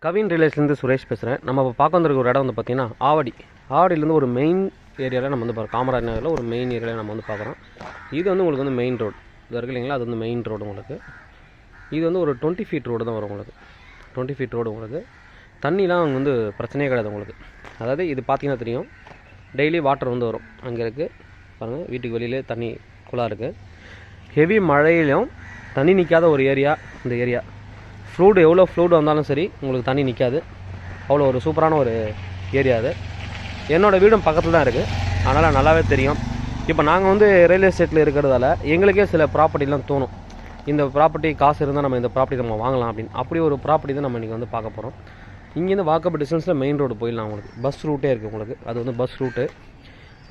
கவின் ரியலேஷன்லேருந்து சுரேஷ் பேசுகிறேன். நம்ம இப்போ பார்க்க வந்திருக்க ஒரு இடம் வந்து பார்த்திங்கன்னா ஆவடியிலேருந்து ஒரு மெயின் ஏரியாவில் நம்ம வந்து பார்க்குறோம். காமராஜ் நகரில் ஒரு மெயின் ஏரியாவில் நம்ம வந்து பார்க்குறோம். இது வந்து உங்களுக்கு வந்து மெயின் ரோடு இது இருக்குது இல்லைங்களா, அது வந்து மெயின் ரோடு உங்களுக்கு. இது வந்து ஒரு 20 ஃபீட் ரோடு தான் வரும் உங்களுக்கு. 20 ஃபீட் ரோடு உங்களுக்கு. தண்ணிலாம் அங்கே வந்து பிரச்சனையே கிடையாது உங்களுக்கு. அதாவது இது பார்த்திங்கன்னா தெரியும், டெய்லி வாட்டர் வந்து வரும். அங்கே இருக்குது பாருங்கள், வீட்டுக்கு வெளியிலே தண்ணி குழாய் இருக்குது. ஹெவி மழையிலும் தண்ணி நிற்காத ஒரு ஏரியா இந்த ஏரியா. ஃப்ளூடு எவ்வளோ ஃப்ளூடு வந்தாலும் சரி உங்களுக்கு தண்ணி நிற்காது. அவ்வளோ ஒரு சூப்பரான ஒரு ஏரியா அது. என்னோடய வீடும் பக்கத்தில் தான் இருக்குது, அதனால் நல்லாவே தெரியும். இப்போ நாங்கள் வந்து ரியல் எஸ்டேட்டில் இருக்கிறதால எங்களுக்கே சில ப்ராப்பர்ட்டிலாம் தோணும், இந்த ப்ராப்பர்ட்டி காசு இருந்தால் நம்ம இந்த ப்ராப்பர்ட்டி நம்ம வாங்கலாம் அப்படின்னு. அப்படி ஒரு ப்ராப்பர்ட்டி தான் நம்ம இன்றைக்கி வந்து பார்க்க போகிறோம். இங்கேருந்து வாக்கபிள் டிஸ்டன்ஸில் மெயின் ரோடு போயிடலாம் உங்களுக்கு. பஸ் ரூட்டே இருக்குது உங்களுக்கு, அது வந்து பஸ் ரூட்டு.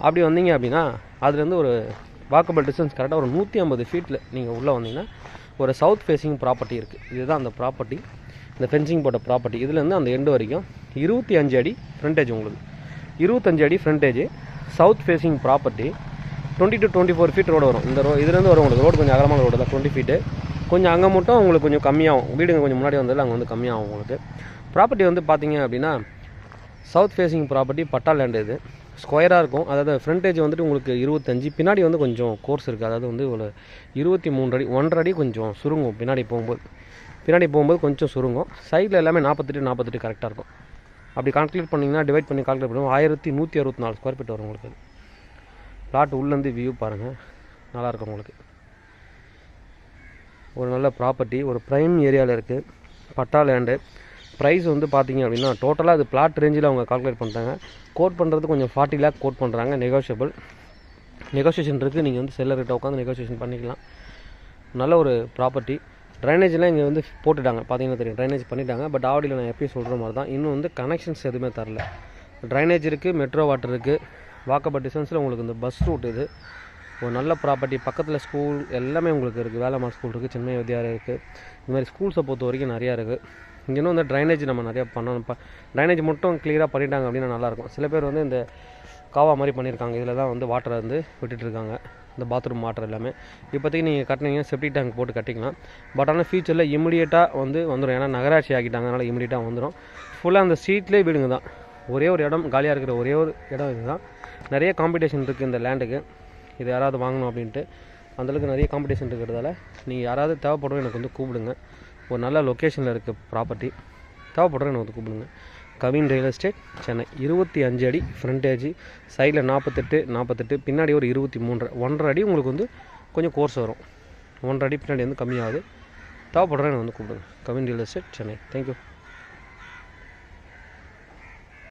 அப்படி வந்தீங்க அப்படின்னா அதுலேருந்து ஒரு வாக்கபிள் டிஸ்டன்ஸ் கரெக்டாக ஒரு 150 ஃபீட்டில் நீங்கள் உள்ளே வந்தீங்கன்னா ஒரு சவுத் ஃபேஸிங் ப்ராப்பர்ட்டி இருக்குது. இதுதான் அந்த ப்ராப்பர்ட்டி, இந்த ஃபென்சிங் போட்ட ப்ராப்பர்ட்டி. இதுலேருந்து அந்த எண்டு வரைக்கும் 25 அடி ஃப்ரண்டேஜ் உங்களுக்கு. 25 அடி frontage, south facing property. 20 to 24 feet road வரும். இந்த இதுலேருந்து வரும் உங்களுக்கு. ரோடு கொஞ்சம் அகலமான ரோடு தான், 20 ஃபீட்டு. கொஞ்சம் அங்கே மட்டும் உங்களுக்கு கொஞ்சம் கம்மியாகும், வீடுங்க கொஞ்சம் முன்னாடி வந்ததில் அங்கே வந்து கம்மியாகும் உங்களுக்கு. ப்ராப்பர்ட்டி வந்து பார்த்தீங்க அப்படின்னா சவுத் ஃபேஸிங் ப்ராப்பர்ட்டி, பட்டா லேண்டு. இது ஸ்கொயராக இருக்கும். அதாவது ஃப்ரண்டேஜ் வந்துட்டு உங்களுக்கு 25, பின்னாடி வந்து கொஞ்சம் கோர்ஸ் இருக்குது. அதாவது வந்து ஒரு 23 அடி, 1.5 அடி கொஞ்சம் சுருங்கும் பின்னாடி போகும்போது கொஞ்சம் சுருங்கும். சைடில் எல்லாமே 48 கரெக்டாக இருக்கும். அப்படி கால்குலேட் பண்ணிங்கன்னா, டிவைட் பண்ணி கால்குலேட் பண்ணுவோம், 1164 ஸ்கொயர் ஃபீட் வரும் உங்களுக்கு. பிளாட் உள்ளேருந்து வியூ பாருங்கள், நல்லாயிருக்கும் உங்களுக்கு. ஒரு நல்ல ப்ராப்பர்ட்டி, ஒரு ப்ரைம் ஏரியாவில் இருக்குது, பட்டா லேண்டு. ப்ரைஸ் வந்து பார்த்தீங்க அப்படின்னா டோட்டலாக அது பிளாட் ரேஞ்சில் அவங்க கால்குலேட் பண்ணுறாங்க. கோட் பண்ணுறது கொஞ்சம் 40 லேக் கோட் பண்ணுறாங்க. நெகோஷியேஷன் இருக்குது. நீங்கள் வந்து செல்லர்கிட்ட உட்காந்து நெகோஷியேஷன் பண்ணிக்கலாம். நல்ல ஒரு ப்ராப்பர்ட்டி. ட்ரைனேஜ்லாம் இங்கே வந்து போட்டுட்டாங்க, பார்த்தீங்கன்னா தெரியும், ட்ரைனேஜ் பண்ணிட்டாங்க. பட் ஆவடியில் நான் எப்பயும் சொல்கிற மாதிரி தான், இன்னும் வந்து கனெக்ஷன்ஸ் எதுவுமே தரல. ட்ரைனேஜ் இருக்குது, மெட்ரோ வாட்டர் இருக்குது, வாக்கபிள் டிஸ்டன்ஸில் உங்களுக்கு இந்த பஸ் ரூட். இது ஒரு நல்ல ப்ராப்பர்ட்டி. பக்கத்தில் ஸ்கூல் எல்லாமே உங்களுக்கு இருக்குது. வேலம்மாள் ஸ்கூல் இருக்குது, சென்னை வித்யாலயா இருக்குது. இந்த மாதிரி ஸ்கூல்ஸை பொறுத்த வரைக்கும் நிறையா இருக்குது. இங்கே இன்னும் வந்து ட்ரைனேஜ் நம்ம நிறையா பண்ணணும். ட்ரைனேஜ் மட்டும் கிளியராக பண்ணிட்டாங்க அப்படின்னா நல்லாயிருக்கும். சில பேர் வந்து இந்த காவா மாதிரி பண்ணியிருக்காங்க, இதில் தான் வந்து வாட்டரை வந்து விட்டுட்டுருக்காங்க, இந்த பாத்ரூம் வாட்டர் எல்லாமே. இப்போதைக்கு நீங்கள் கட்டினீங்கன்னா செப்டிக் டேங்க் போட்டு கட்டிக்கலாம். பட் ஆனால் ஃபியூச்சரில் இமிடியேட்டாக வந்துடும். ஏன்னா நகராட்சி ஆக்கிட்டாங்க, அதனால் இமிடியேட்டாக வந்துடும். ஃபுல்லாக அந்த ஸ்ட்ரீட்லேயே வீடுங்க தான். ஒரே ஒரு இடம் காலியாக இருக்கிற ஒரே ஒரு இடம் இதுதான். நிறைய காம்படிஷன் இருக்குது இந்த லேண்டுக்கு. இது யாராவது வாங்கணும் அப்படின்ட்டு அந்தளவுக்கு நிறைய காம்படிஷன் இருக்கிறதால நீங்கள் யாராவது தேவைப்படுறோம் எனக்கு வந்து கூப்பிடுங்க. ஒரு நல்ல லொக்கேஷனில் இருக்குது ப்ராப்பர்ட்டி, தேவைப்படுறோம் எனக்கு வந்து கூப்பிடுங்க. Kavin real estate, Chennai. 25 அடி ஃப்ரண்டேஜ், சைடில் 48, பின்னாடி ஒரு 23, 1.5 அடி உங்களுக்கு வந்து கொஞ்சம் கோர்ஸ் வரும். 1.5 அடி பின்னாடி வந்து கம்மியாகுது. தேவைப்படுறோம் எனக்கு வந்து கூப்பிடுங்க. Kavin real estate, Chennai. Thank you.